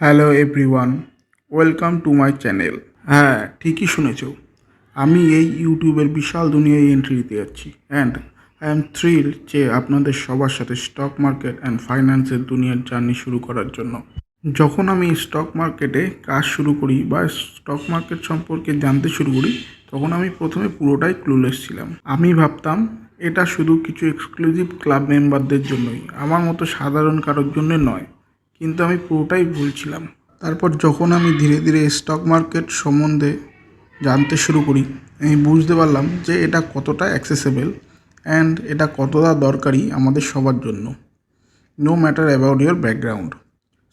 Hello everyone, welcome to my channel. হ্যাঁ, ঠিকই শুনেছ, আমি এই ইউটিউবের বিশাল দুনিয়ায় এন্ট্রি দিতে যাচ্ছি অ্যান্ড আই এম থ্রিল যে আপনাদের সবার সাথে স্টক মার্কেট অ্যান্ড ফাইন্যান্সের দুনিয়ার জার্নি শুরু করার জন্য। যখন আমি স্টক মার্কেটে কাজ শুরু করি বা স্টক মার্কেট সম্পর্কে জানতে শুরু করি, তখন আমি প্রথমে পুরোটাই ক্লুলেস ছিলাম। আমি ভাবতাম এটা শুধু কিছু এক্সক্লুসিভ ক্লাব মেম্বারদের জন্যই, আমার মতো সাধারণ কারোর জন্য নয়। কিন্তু আমি পুরোটাই ভুল ছিলাম। তারপর যখন আমি ধীরে ধীরে স্টক মার্কেট সম্বন্ধে জানতে শুরু করি, আমি বুঝতে পারলাম যে এটা কতটা অ্যাক্সেসেবল অ্যান্ড এটা কতটা দরকারি আমাদের সবার জন্য, no matter about your background.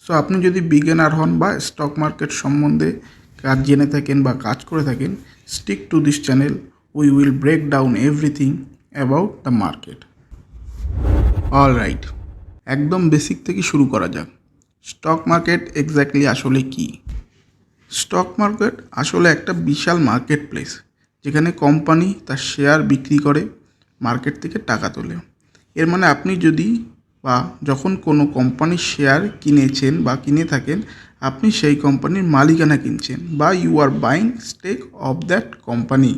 So আপনি যদি বিগিনার হন বা স্টক মার্কেট সম্বন্ধে কাজ জেনে থাকেন বা কাজ করে থাকেন, stick to this channel, we will break down everything about the market. All right, একদম বেসিক থেকে শুরু করা যাক। স্টক মার্কেট এক্স্যাক্টলি আসলে কি? স্টক মার্কেট আসলে একটা বিশাল মার্কেট প্লেস, যেখানে কোম্পানি তার শেয়ার বিক্রি করে মার্কেট থেকে টাকা তোলে। এর মানে আপনি যদি বা যখন কোনো কোম্পানির শেয়ার কিনেছেন বা কিনে থাকেন, আপনি সেই কোম্পানির মালিকানা কিনছেন বা you are buying stake of that company.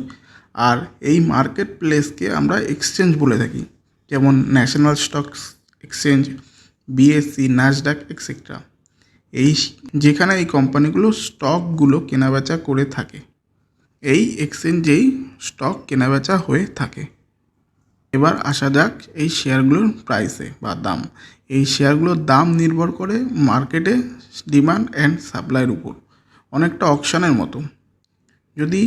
আর এই মার্কেট প্লেসকে আমরা এক্সচেঞ্জ বলে থাকি, যেমন national stock exchange, BSC, NASDAQ etcetera. যেখানে এই কোম্পানিগুলো স্টকগুলো কেনাবেচা করে থাকে, এই এক্সচেঞ্জেই স্টক কেনাবেচা হয়ে থাকে। এবার আসা যাক এই শেয়ারগুলোর প্রাইসে বা দাম। এই শেয়ারগুলোর দাম নির্ভর করে মার্কেটে ডিমান্ড অ্যান্ড সাপ্লাইয়ের উপর, অনেকটা অকশনের মতো। যদি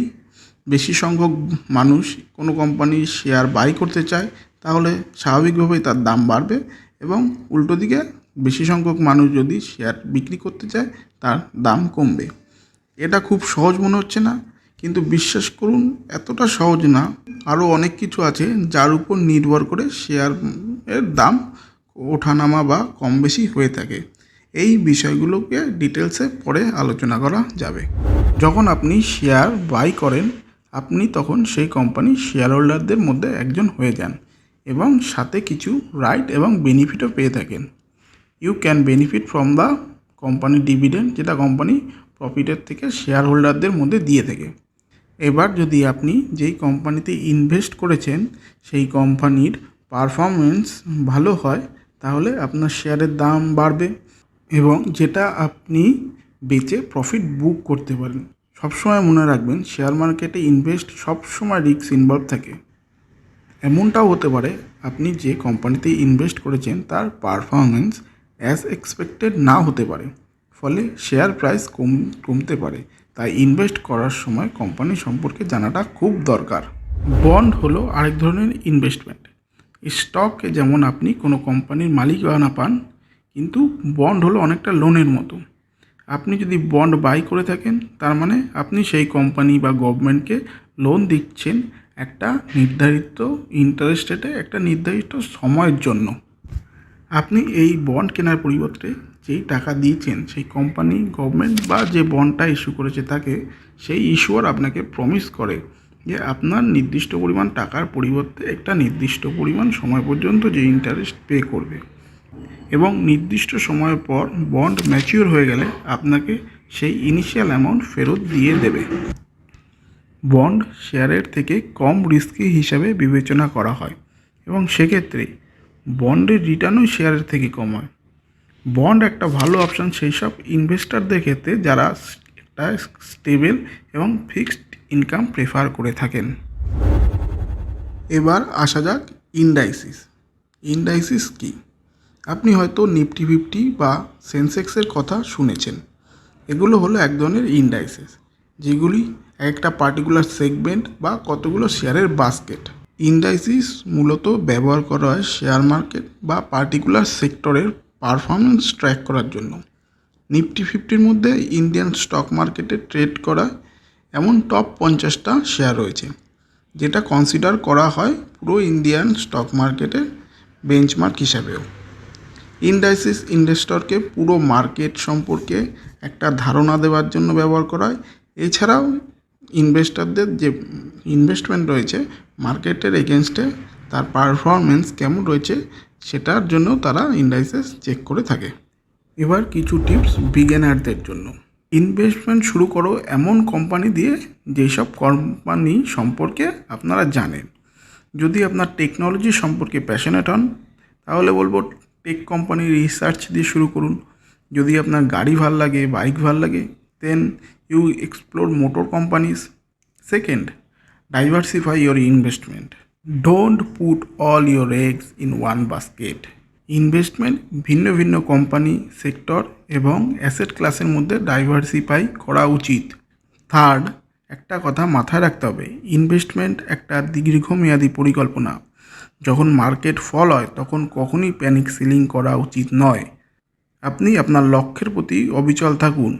বেশি সংখ্যক মানুষ কোনো কোম্পানির শেয়ার বাই করতে চায়, তাহলে স্বাভাবিকভাবেই তার দাম বাড়বে, এবং উল্টো দিকে বেশি সংখ্যক মানুষ যদি শেয়ার বিক্রি করতে চায়, তার দাম কমবে। এটা খুব সহজ মনে হচ্ছে না, কিন্তু বিশ্বাস করুন এতটা সহজ না। আরও অনেক কিছু আছে যার উপর নির্ভর করে শেয়ারের দাম ওঠানামা বা কম বেশি হয়ে থাকে। এই বিষয়গুলোকে ডিটেলসে পরে আলোচনা করা যাবে। যখন আপনি শেয়ার বাই করেন, আপনি তখন সেই কোম্পানির শেয়ার হোল্ডারদের মধ্যে একজন হয়ে যান এবং সাথে কিছু রাইট এবং বেনিফিটও পেয়ে থাকেন। You can benefit from the company dividend, যেটা কোম্পানি প্রফিটের থেকে শেয়ার হোল্ডারদের মধ্যে দিয়ে থাকে। এবার যদি আপনি যেই কোম্পানিতে ইনভেস্ট করেছেন সেই কোম্পানির পারফরমেন্স ভালো হয়, তাহলে আপনার শেয়ারের দাম বাড়বে এবং যেটা আপনি বেচে প্রফিট বুক করতে পারেন। সবসময় মনে রাখবেন, শেয়ার মার্কেটে ইনভেস্ট সবসময় রিস্ক ইনভলভ থাকে। এমনটাও হতে পারে আপনি যে কোম্পানিতে ইনভেস্ট করেছেন তার পারফরমেন্স অ্যাজ এক্সপেক্টেড না হতে পারে, ফলে শেয়ার প্রাইস কমতে পারে। তাই ইনভেস্ট করার সময় কোম্পানি সম্পর্কে জানাটা খুব দরকার। বন্ড হলো আরেক ধরনের ইনভেস্টমেন্ট। স্টকে যেমন আপনি কোনো কোম্পানির মালিকানা পান, কিন্তু বন্ড হলো অনেকটা লোনের মতো। আপনি যদি বন্ড বাই করে থাকেন, তার মানে আপনি সেই কোম্পানি বা গভর্নমেন্টকে লোন দিচ্ছেন একটা নির্ধারিত ইন্টারেস্ট রেটে, একটা নির্ধারিত সময়ের জন্য। আপনি এই বন্ড কেনার পরিবর্তে যেই টাকা দিয়েছেন, সেই কোম্পানি, গভর্নমেন্ট বা যে বন্ডটা ইস্যু করেছে তাকে, সেই ইস্যুয়ার আপনাকে প্রমিস করে যে আপনার নির্দিষ্ট পরিমাণ টাকার পরিবর্তে একটা নির্দিষ্ট পরিমাণ সময় পর্যন্ত যে ইন্টারেস্ট পে করবে, এবং নির্দিষ্ট সময়ের পর বন্ড ম্যাচিওর হয়ে গেলে আপনাকে সেই ইনিশিয়াল অ্যামাউন্ট ফেরত দিয়ে দেবে। বন্ড শেয়ারের থেকে কম রিস্কি হিসাবে বিবেচনা করা হয়, এবং সেক্ষেত্রে বন্ডের রিটার্নও শেয়ারের থেকে কম হয়। বন্ড একটা ভালো অপশান সেই সব ইনভেস্টারদের ক্ষেত্রে যারা একটা স্টেবল এবং ফিক্সড ইনকাম প্রেফার করে থাকেন। এবার আসা যাক ইন্ডাইসিস। ইন্ডাইসিস কি? আপনি হয়তো নিফটি 50 বা সেন্সেক্সের কথা শুনেছেন। এগুলো হলো এক ধরনের ইন্ডাইসিস, যেগুলি একটা পার্টিকুলার সেগমেন্ট বা কতগুলো শেয়ারের বাস্কেট। ইন্ডাইসিস মূলত ব্যবহার করা হয় শেয়ার মার্কেট বা পার্টিকুলার সেক্টরের পারফরমেন্স ট্র্যাক করার জন্য। নিফটি 50-র মধ্যে ইন্ডিয়ান স্টক মার্কেটে ট্রেড করা এমন টপ 50টা শেয়ার রয়েছে, যেটা কনসিডার করা হয় পুরো ইন্ডিয়ান স্টক মার্কেটের বেঞ্চমার্ক হিসাবেও। ইন্ডাইসিস ইনভেস্টরকে পুরো মার্কেট সম্পর্কে একটা ধারণা দেওয়ার জন্য ব্যবহার করা হয়। এছাড়াও ইনভেস্টরদের যে ইনভেস্টমেন্ট রয়েছে মার্কেটের এগেনস্টে, তার পারফরমেন্স কেমন রয়েছে সেটার জন্য তারা ইন্ডাইসিস চেক করে থাকে। এবার কিছু টিপস বিগিনারদের জন্য। ইনভেস্টমেন্ট শুরু করো এমন কোম্পানি দিয়ে যেসব কোম্পানি সম্পর্কে আপনারা জানেন। যদি আপনার টেকনোলজি সম্পর্কে প্যাশনেট হন তাহলে বলবো টেক কোম্পানি রিসার্চ দিয়ে শুরু করুন। যদি আপনার গাড়ি ভাল লাগে, বাইক ভাল লাগে, then you explore motor companies. Second, diversify your investment. Don't put all your eggs in one basket. Investment ভিন্ন ভিন্ন কোম্পানি, সেক্টর এবং অ্যাসেট ক্লাসের মধ্যে ডাইভার্সিফাই করা উচিত। থার্ড, একটা কথা মাথায় রাখতে হবে, ইনভেস্টমেন্ট একটা দীর্ঘমেয়াদী পরিকল্পনা। যখন মার্কেট ফল হয় তখন কখনই প্যানিক সেলিং করা উচিত নয়। আপনি আপনার লক্ষ্যের প্রতি অবিচল থাকুন,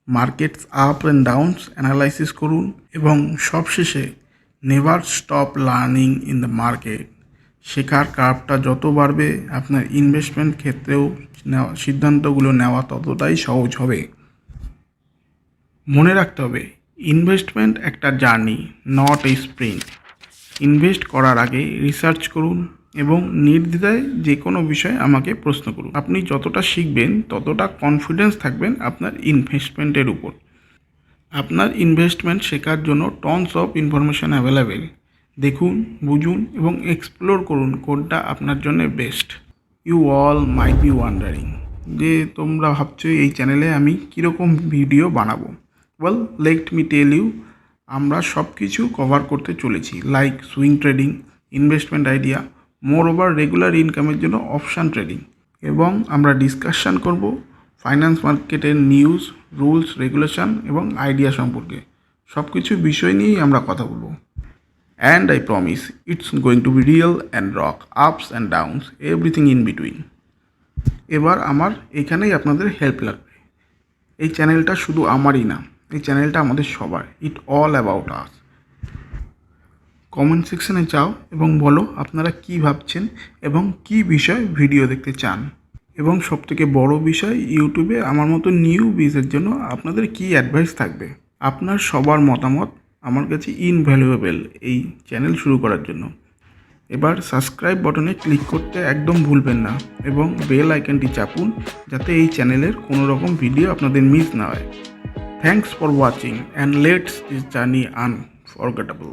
markets up and downs analysis করুন এবং সবশেষে never stop learning in the market. শেখার কার্ভটা যত বাড়বে আপনার ইনভেস্টমেন্ট ক্ষেত্রেও সিদ্ধান্তগুলো নেওয়া ততটাই সহজ হবে। মনে রাখতে হবে, ইনভেস্টমেন্ট একটা journey, not a sprint. Invest করার আগে রিসার্চ করুন এবং নির্দ্বিধায় যে কোনো বিষয়ে আমাকে প্রশ্ন করুন। আপনি যতটা শিখবেন ততটা কনফিডেন্স থাকবেন আপনার ইনভেস্টমেন্টের উপর। আপনার ইনভেস্টমেন্ট শেখার জন্য টনস অফ ইনফরমেশান অ্যাভেলেবেল। দেখুন, বুঝুন এবং এক্সপ্লোর করুন কোনটা আপনার জন্য best. You all might be wondering যে তোমরা ভাবছো এই চ্যানেলে আমি কীরকম ভিডিও বানাবো। Well, let me tell you, আমরা সব কিছু কভার করতে চলেছি, like swing trading, investment idea, moreover regular ইনকামের জন্য অপশান ট্রেডিং, এবং আমরা ডিসকাশন করব ফাইন্যান্স মার্কেটের নিউজ, রুলস, রেগুলেশন এবং আইডিয়া সম্পর্কে। সব কিছু বিষয় নিয়েই আমরা কথা বলবো। And I promise it's going to be real and rock, ups and downs, everything in between. এবার আমার এখানেই আপনাদের হেল্প লাগবে। এই চ্যানেলটা শুধু আমারই না, এই চ্যানেলটা আমাদের সবার। It all about us. Comment সেকশনে যাও এবং বলো আপনারা কি ভাবছেন এবং কি বিষয় ভিডিও দেখতে চান। এবং সবথেকে বড় বিষয়, ইউটিউবে আমার মতো নিউ বিজের জন্য আপনাদের কি অ্যাডভাইস থাকবে। আপনার সবার মতামত আমার কাছে ইনভ্যালুয়েবল এই চ্যানেল শুরু করার জন্য। এবার সাবস্ক্রাইব বাটনে ক্লিক করতে একদম ভুলবেন না এবং বেল আইকনটি চাপুন যাতে এই চ্যানেলের কোনো রকম ভিডিও আপনাদের মিস না হয়। Thanks for watching and let's this journey unforgettable.